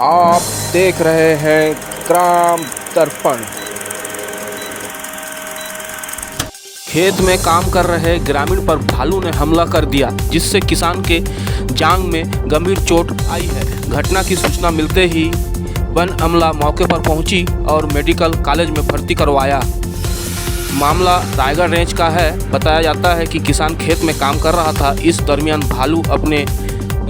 आप देख रहे हैं ग्राम दर्पण। खेत में काम कर रहे ग्रामीण पर भालू ने हमला कर दिया, जिससे किसान के जांघ में गंभीर चोट आई है। घटना की सूचना मिलते ही वन अमला मौके पर पहुंची और मेडिकल कॉलेज में भर्ती करवाया। मामला रायगढ़ रेंज का है। बताया जाता है कि किसान खेत में काम कर रहा था। इस दरमियान भालू अपने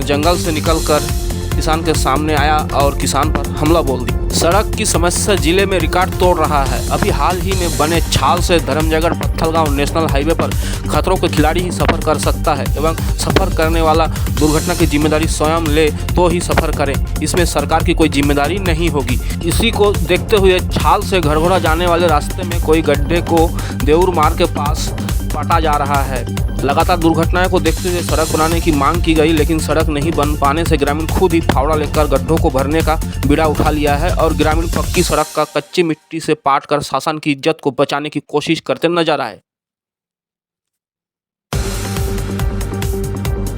जंगल से निकलकर किसान के सामने आया और किसान पर हमला बोल दिया। सड़क की समस्या जिले में रिकॉर्ड तोड़ रहा है। अभी हाल ही में बने छाल से धर्मजयगढ़ पत्थलगांव नेशनल हाईवे पर खतरों के खिलाड़ी ही सफर कर सकता है एवं सफर करने वाला दुर्घटना की जिम्मेदारी स्वयं ले तो ही सफर करें। इसमें सरकार की कोई जिम्मेदारी नहीं होगी। इसी को देखते हुए छाल से घरघोड़ा जाने वाले रास्ते में कोई गड्ढे को देऊर मार्ग के पास पाटा जा रहा है। लगातार दुर्घटनाओं को देखते हुए सड़क बनाने की मांग की गई, लेकिन सड़क नहीं बन पाने से ग्रामीण खुद ही फावड़ा लेकर गड्ढों को भरने का बीड़ा उठा लिया है और ग्रामीण पक्की सड़क का कच्ची मिट्टी से पाट कर शासन की इज्जत को बचाने की कोशिश करते नजर आए।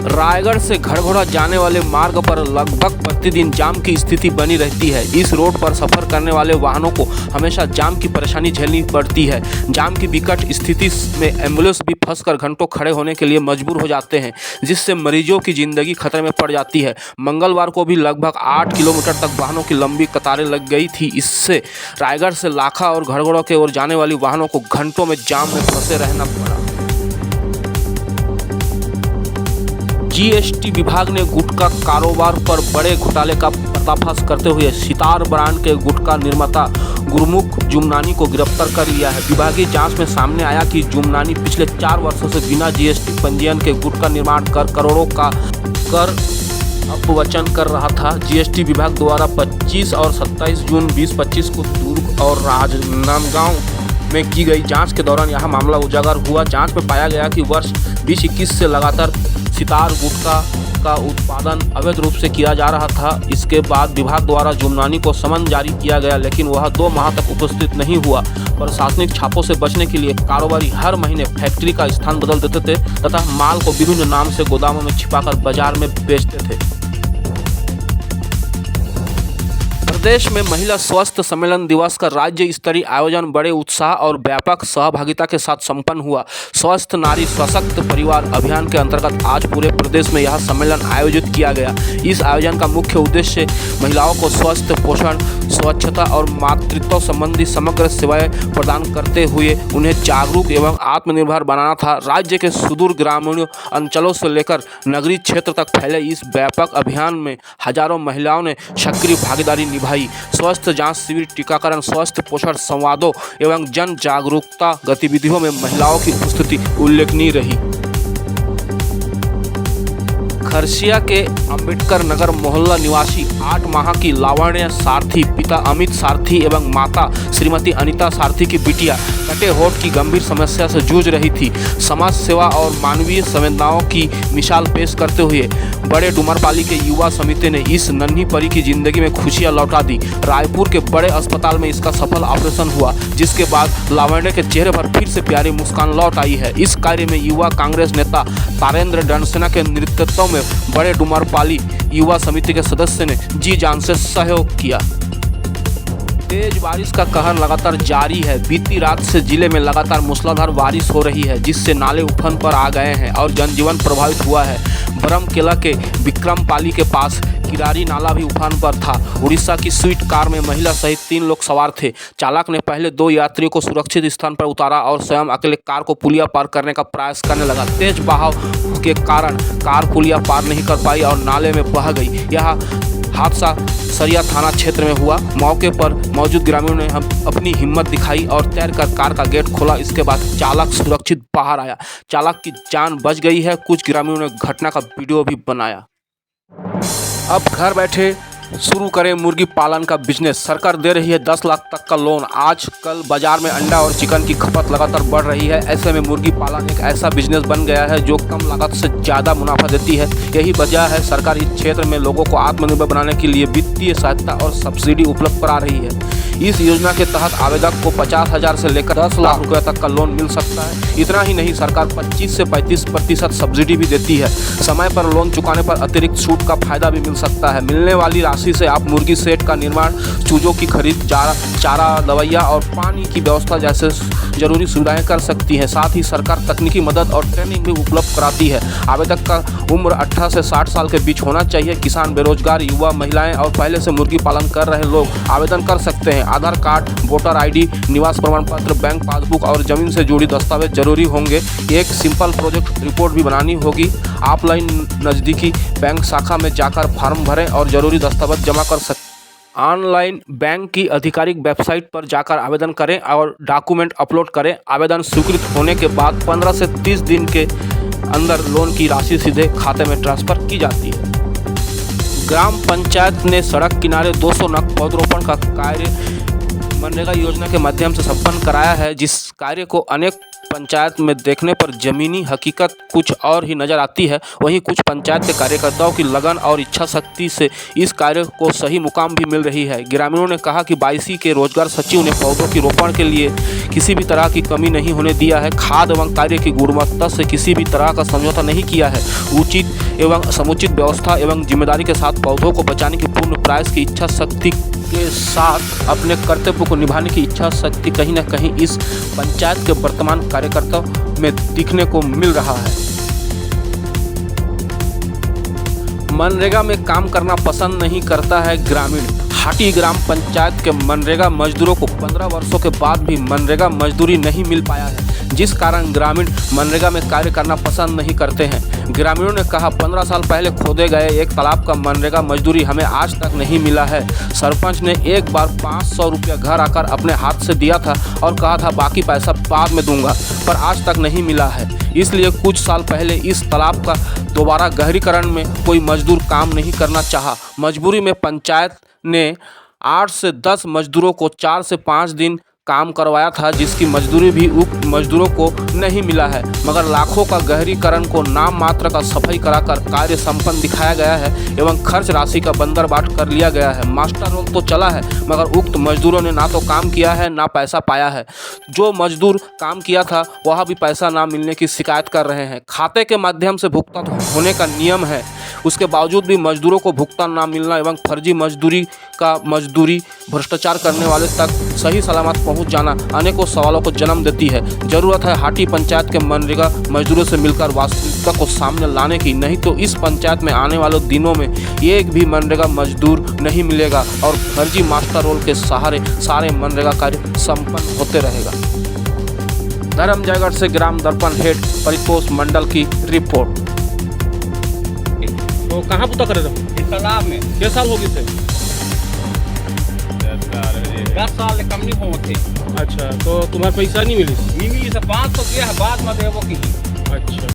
रायगढ़ से घरघोड़ा जाने वाले मार्ग पर लगभग प्रतिदिन जाम की स्थिति बनी रहती है। इस रोड पर सफर करने वाले वाहनों को हमेशा जाम की परेशानी झेलनी पड़ती है। जाम की विकट स्थिति में एम्बुलेंस भी फंसकर घंटों खड़े होने के लिए मजबूर हो जाते हैं, जिससे मरीजों की जिंदगी खतरे में पड़ जाती है। मंगलवार को भी लगभग 8 किलोमीटर तक वाहनों की लंबी कतारें लग गई थी। इससे रायगढ़ से लाखा और घरघोड़ा की ओर जाने वाली वाहनों को घंटों में जाम में फंसे रहना पड़ा। जीएसटी विभाग ने गुटखा कारोबार पर बड़े घोटाले का पर्दाफाश करते हुए सितार ब्रांड के गुटखा निर्माता गुरमुख जुमनानी को गिरफ्तार कर लिया है। विभागीय जांच में सामने आया कि जुमनानी पिछले 4 वर्षों से बिना जीएसटी पंजीयन के गुटखा निर्माण कर करोड़ों का कर अपवचन कर रहा था। जीएसटी विभाग द्वारा 25 और 27 जून 2025 को दुर्ग और राजनांदगांव में की गई जांच के दौरान यह मामला उजागर हुआ। जांच में पाया गया कि वर्ष 2021 से लगातार सितार गुटखा का उत्पादन अवैध रूप से किया जा रहा था। इसके बाद विभाग द्वारा जुमनानी को समन जारी किया गया, लेकिन वह 2 माह तक उपस्थित नहीं हुआ। प्रशासनिक छापों से बचने के लिए कारोबारी हर महीने फैक्ट्री का स्थान बदल देते थे तथा माल को विभिन्न नाम से गोदामों में छिपाकर बाजार में बेचते थे। प्रदेश में महिला स्वास्थ्य सम्मेलन दिवस का राज्य स्तरीय आयोजन बड़े उत्साह और व्यापक सहभागिता के साथ संपन्न हुआ। स्वस्थ नारी सशक्त परिवार अभियान के अंतर्गत आज पूरे प्रदेश में यह सम्मेलन आयोजित किया गया। इस आयोजन का मुख्य उद्देश्य महिलाओं को स्वस्थ पोषण, स्वच्छता और मातृत्व संबंधी समग्र सेवाएं प्रदान करते हुए उन्हें जागरूक एवं आत्मनिर्भर बनाना था। राज्य के सुदूर ग्रामीण अंचलों से लेकर नगरीय क्षेत्र तक फैले इस व्यापक अभियान में हजारों महिलाओं ने सक्रिय भागीदारी निभाई। स्वास्थ्य जांच शिविर, टीकाकरण, स्वास्थ्य पोषण संवादों एवं जन जागरूकता गतिविधियों में महिलाओं की उपस्थिति उल्लेखनीय रही। खरसिया के अंबेडकर नगर मोहल्ला निवासी 8 माह की लावण्य सारथी पिता अमित सारथी एवं माता श्रीमती अनीता सारथी की बिटिया कटे होठ की गंभीर समस्या से जूझ रही थी। समाज सेवा और मानवीय संवेदनाओं की मिसाल पेश करते हुए बड़े डुमरपाली के युवा समिति ने इस नन्ही परी की जिंदगी में खुशियां लौटा दी। रायपुर के बड़े अस्पताल में इसका सफल ऑपरेशन हुआ, जिसके बाद लावण्य के चेहरे पर फिर से प्यारी मुस्कान लौट आई है। इस कार्य में युवा कांग्रेस नेता तारेंद्र दंडसेना के नेतृत्व में बड़े डुमरपाली युवा समिति के सदस्य ने जी जान से सहयोग किया। तेज बारिश का कहर लगातार जारी है। बीती रात से जिले में लगातार मूसलाधार बारिश हो रही है, जिससे नाले उफान पर आ गए हैं और जनजीवन प्रभावित हुआ है। बरमकेला के विक्रमपाली के पास किरारी नाला भी उफान पर था। उड़ीसा की स्विफ्ट कार में महिला सहित 3 लोग सवार थे। चालक ने पहले 2 यात्रियों को सुरक्षित स्थान पर उतारा और स्वयं अकेले कार को पुलिया पार करने का प्रयास करने लगा। तेज बहाव के कारण कार पुलिया पार नहीं कर पाई और नाले में बह गई। यह हादसा सरिया थाना क्षेत्र में हुआ। मौके पर मौजूद ग्रामीणों ने अपनी हिम्मत दिखाई और तैरकर कार का गेट खोला। इसके बाद चालक सुरक्षित बाहर आया। चालक की जान बच गई है। कुछ ग्रामीणों ने घटना का वीडियो भी बनाया। अब घर बैठे शुरू करें मुर्गी पालन का बिजनेस। सरकार दे रही है 10 लाख तक का लोन। आजकल बाजार में अंडा और चिकन की खपत लगातार बढ़ रही है। ऐसे में मुर्गी पालन एक ऐसा बिजनेस बन गया है जो कम लागत से ज़्यादा मुनाफा देती है। यही वजह है सरकार इस क्षेत्र में लोगों को आत्मनिर्भर बनाने के लिए वित्तीय सहायता और सब्सिडी उपलब्ध करा रही है। इस योजना के तहत आवेदक को 50,000 से लेकर 10 लाख रुपए तक का लोन मिल सकता है। इतना ही नहीं, सरकार 25 से 35% सब्सिडी भी देती है। समय पर लोन चुकाने पर अतिरिक्त छूट का फायदा भी मिल सकता है। मिलने वाली राशि से आप मुर्गी सेट का निर्माण, चूजों की खरीद, चारा, दवाइयाँ और पानी की व्यवस्था जैसे जरूरी सुविधाएं कर सकती है। साथ ही सरकार तकनीकी मदद और ट्रेनिंग भी उपलब्ध कराती है। आवेदक का उम्र 18 से 60 साल के बीच होना चाहिए। किसान, बेरोजगार, युवा, महिलाएं और पहले से मुर्गी पालन कर रहे लोग आवेदन कर सकते हैं। आधार कार्ड, वोटर ID, निवास प्रमाण पत्र, बैंक पासबुक और जमीन से जुड़ी दस्तावेज जरूरी होंगे। एक सिंपल प्रोजेक्ट रिपोर्ट भी बनानी होगी। ऑफलाइन नज़दीकी बैंक शाखा में जाकर फॉर्म भरें और जरूरी दस्तावेज जमा कर सकते हैं। ऑनलाइन बैंक की आधिकारिक वेबसाइट पर जाकर आवेदन करें और डॉक्यूमेंट अपलोड करें। आवेदन स्वीकृत होने के बाद 15 से 30 दिन के अंदर लोन की राशि सीधे खाते में ट्रांसफर की जाती है। ग्राम पंचायत ने सड़क किनारे 200 नग पौधरोपण का कार्य मनरेगा योजना के माध्यम से संपन्न कराया है। जिस कार्य को अनेक पंचायत में देखने पर जमीनी हकीकत कुछ और ही नज़र आती है, वहीं कुछ पंचायत के कार्यकर्ताओं की लगन और इच्छा शक्ति से इस कार्य को सही मुकाम भी मिल रही है। ग्रामीणों ने कहा कि 22 के रोजगार सचिव ने पौधों की रोपण के लिए किसी भी तरह की कमी नहीं होने दिया है। खाद एवं कार्य की गुणवत्ता से किसी भी तरह का समझौता नहीं किया है। उचित एवं समुचित व्यवस्था एवं जिम्मेदारी के साथ पौधों को बचाने की पूर्ण प्रयास की इच्छा शक्ति के साथ अपने कर्तव्य को निभाने की इच्छा शक्ति कहीं न कहीं इस पंचायत के वर्तमान कार्यकर्ताओं में दिखने को मिल रहा है। मनरेगा में काम करना पसंद नहीं करता है ग्रामीण। हाटी ग्राम पंचायत के मनरेगा मजदूरों को 15 वर्षों के बाद भी मनरेगा मजदूरी नहीं मिल पाया है, जिस कारण ग्रामीण मनरेगा में कार्य करना पसंद नहीं करते हैं। ग्रामीणों ने कहा, 15 साल पहले खोदे गए एक तालाब का मनरेगा मजदूरी हमें आज तक नहीं मिला है। सरपंच ने एक बार 500 रुपया घर आकर अपने हाथ से दिया था और कहा था बाकी पैसा बाद में दूंगा, पर आज तक नहीं मिला है। इसलिए कुछ साल पहले इस तालाब का दोबारा गहरीकरण में कोई मजदूर काम नहीं करना चाहा। मजबूरी में पंचायत ने 8 से 10 मजदूरों को 4 से 5 दिन काम करवाया था, जिसकी मजदूरी भी उक्त मजदूरों को नहीं मिला है। मगर लाखों का गहरीकरण को नाम मात्र का सफाई कराकर कार्य संपन्न दिखाया गया है एवं खर्च राशि का बंदरबाट कर लिया गया है। मास्टर रोल तो चला है, मगर उक्त मजदूरों ने ना तो काम किया है ना पैसा पाया है। जो मजदूर काम किया था वह भी पैसा ना मिलने की शिकायत कर रहे हैं। खाते के माध्यम से भुगतान होने का नियम है, उसके बावजूद भी मजदूरों को भुगतान ना मिलना एवं फर्जी मजदूरी भ्रष्टाचार करने वाले तक सही सलामत पहुंच जाना अनेकों सवालों को जन्म देती है। जरूरत है हाटी पंचायत के मनरेगा मजदूरों से मिलकर वास्तविकता को सामने लाने की, नहीं तो इस पंचायत में आने वाले दिनों में एक भी मनरेगा मजदूर नहीं मिलेगा और फर्जी मास्टर रोल के सहारे सारे मनरेगा कार्य संपन्न होते रहेगा। धर्मजयगढ़ से ग्राम दर्पण हेड परितोष मंडल की रिपोर्ट। तो कहाँ पुता करे थे? इस तालाब में क्या साल होगी थे? 10 साल कम नहीं होते। अच्छा, तो तुम्हारे पैसा नहीं मिली? मिली से 500 के बाद में देवो की। अच्छा।